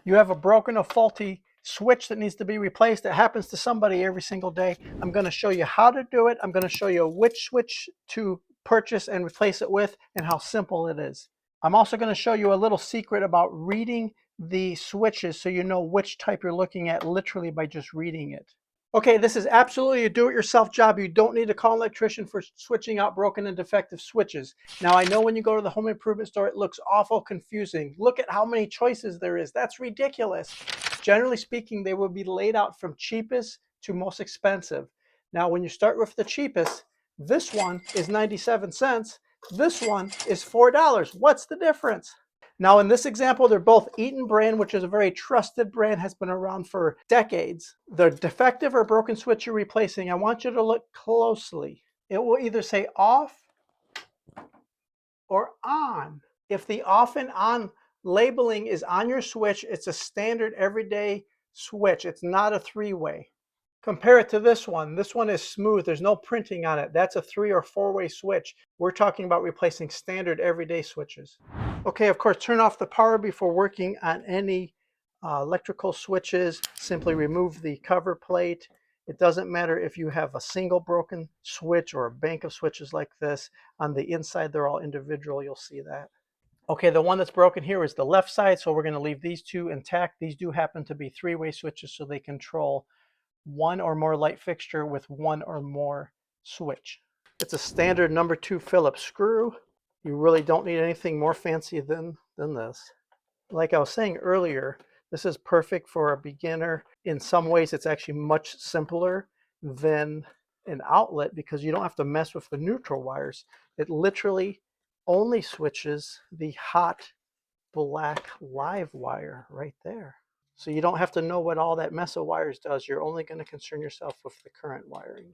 You have a broken or faulty switch that needs to be replaced. It happens to somebody every single day. I'm going to show you how to do it. I'm going to show you which switch to purchase and replace it with and how simple it is. I'm also going to show you a little secret about reading the switches so you know which type you're looking at literally by just reading it. Okay, this is absolutely a do-it-yourself job. You don't need to call an electrician for switching out broken and defective switches. Now, I know when you go to the home improvement store, it looks awful confusing. Look at how many choices there is. That's ridiculous. Generally speaking, they will be laid out from cheapest to most expensive. Now, when you start with the cheapest, this one is 97 cents. This one is $4. What's the difference? Now, in this example, they're both Eaton brand, which is a very trusted brand, has been around for decades. The defective or broken switch you're replacing, I want you to look closely. It will either say off or on. If the off and on labeling is on your switch, it's a standard everyday switch. It's not a three-way. Compare it to this one. This one is smooth. There's no printing on it. That's a 3 or 4-way switch. We're talking about replacing standard everyday switches. Okay, of course, turn off the power before working on any electrical switches. Simply remove the cover plate. It doesn't matter if you have a single broken switch or a bank of switches like this. On the inside, they're all individual. You'll see that. Okay, the one that's broken here is the left side, so we're going to leave these two intact. These do happen to be 3-way switches, so they control one or more light fixture with one or more switch. It's a standard number 2 Phillips screw. You really don't need anything more fancy than this. Like I was saying earlier, this is perfect for a beginner. In some ways, it's actually much simpler than an outlet because you don't have to mess with the neutral wires. It literally only switches the hot black live wire right there. So you don't have to know what all that mess of wires does. You're only going to concern yourself with the current wiring.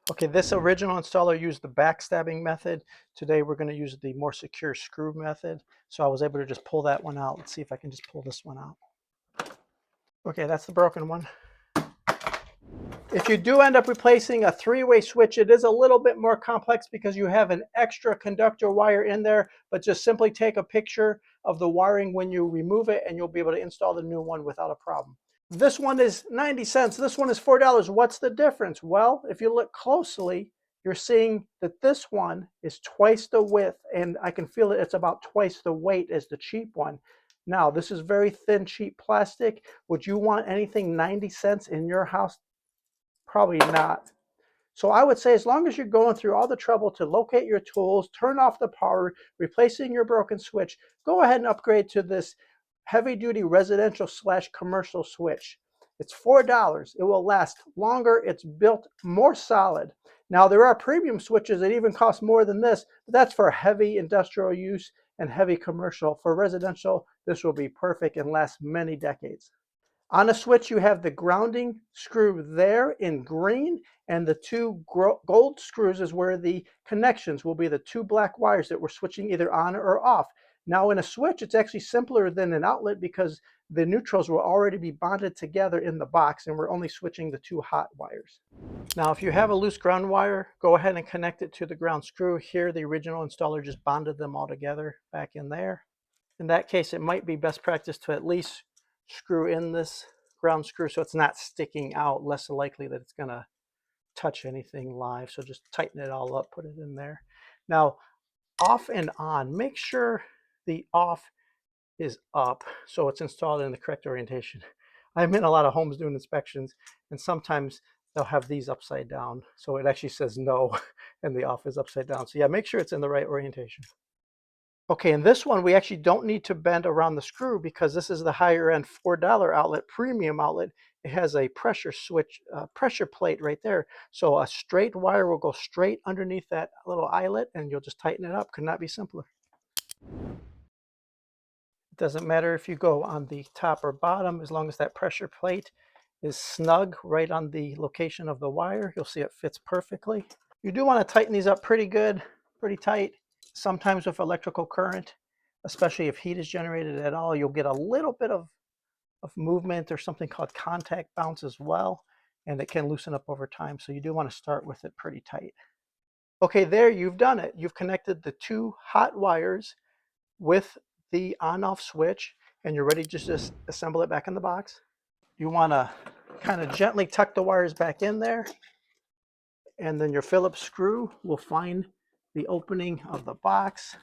Okay, this original installer used the backstabbing method. Today we're going to use the more secure screw method. So I was able to just pull that one out. Let's see if I can just pull this one out. Okay, that's the broken one. If you do end up replacing a 3-way switch, it is a little bit more complex because you have an extra conductor wire in there, but just simply take a picture of the wiring when you remove it and you'll be able to install the new one without a problem. This one is 90 cents. This one is $4. What's the difference? Well, if you look closely, you're seeing that this one is twice the width, and I can feel it. It's about twice the weight as the cheap one. Now, this is very thin, cheap plastic. Would you want anything 90 cents in your house? Probably not. So I would say as long as you're going through all the trouble to locate your tools, turn off the power, replacing your broken switch, go ahead and upgrade to this heavy-duty residential / commercial switch. It's $4. It will last longer. It's built more solid. Now, there are premium switches that even cost more than this, but that's for heavy industrial use and heavy commercial. For residential, this will be perfect and last many decades. On a switch, you have the grounding screw there in green, and the 2 gold screws is where the connections will be, the 2 black wires that we're switching either on or off. Now, in a switch, it's actually simpler than an outlet because the neutrals will already be bonded together in the box, and we're only switching the 2 hot wires. Now, if you have a loose ground wire, go ahead and connect it to the ground screw. Here, the original installer just bonded them all together back in there. In that case, it might be best practice to at least screw in this ground screw so it's not sticking out, less likely that it's going to touch anything live. So just tighten it all up, put it in there. Now, off and on, make sure the off is up so it's installed in the correct orientation. I'm in a lot of homes doing inspections, and sometimes they'll have these upside down. So it actually says no, and the off is upside down. So yeah, make sure it's in the right orientation. Okay, in this one, we actually don't need to bend around the screw because this is the higher end $4 outlet, premium outlet. It has a pressure switch, pressure plate right there. So a straight wire will go straight underneath that little eyelet and you'll just tighten it up. Could not be simpler. It doesn't matter if you go on the top or bottom, as long as that pressure plate is snug right on the location of the wire, you'll see it fits perfectly. You do want to tighten these up pretty good, pretty tight. Sometimes with electrical current, especially if heat is generated at all, you'll get a little bit of movement or something called contact bounce as well, and it can loosen up over time. So you do want to start with it pretty tight. Okay, there, you've done it. You've connected the 2 hot wires with the on-off switch, and you're ready to just assemble it back in the box. You want to kind of gently tuck the wires back in there, and then your Phillips screw will find the opening of the box.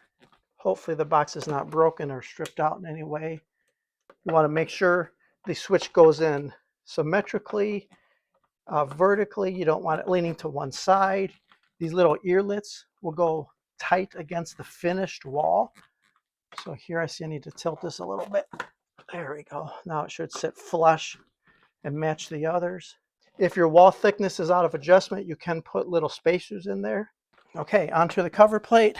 Hopefully the box is not broken or stripped out in any way. You want to make sure the switch goes in symmetrically, vertically. You don't want it leaning to one side. These little earlets will go tight against the finished wall. So here I see I need to tilt this a little bit. There we go. Now it should sit flush and match the others. If your wall thickness is out of adjustment, you can put little spacers in there. Okay, onto the cover plate.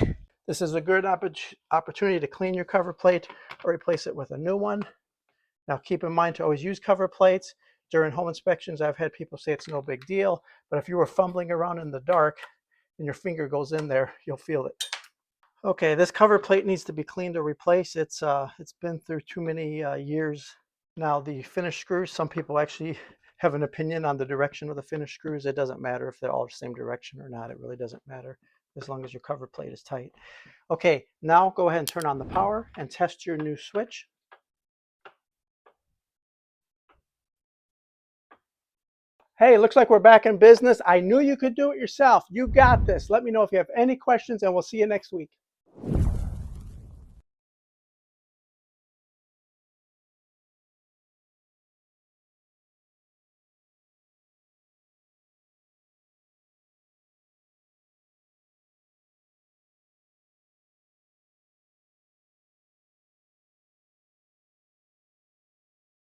This is a good opportunity to clean your cover plate or replace it with a new one. Now keep in mind to always use cover plates. During home inspections, I've had people say it's no big deal, but if you were fumbling around in the dark and your finger goes in there, you'll feel it. Okay, this cover plate needs to be cleaned or replaced. It's been through too many years. Now the finished screws, some people actually have an opinion on the direction of the finished screws. It doesn't matter if they're all the same direction or not. It really doesn't matter as long as your cover plate is tight. Okay, now go ahead and turn on the power and test your new switch. Hey, it looks like we're back in business. I knew you could do it yourself. You got this. Let me know if you have any questions, and we'll see you next week.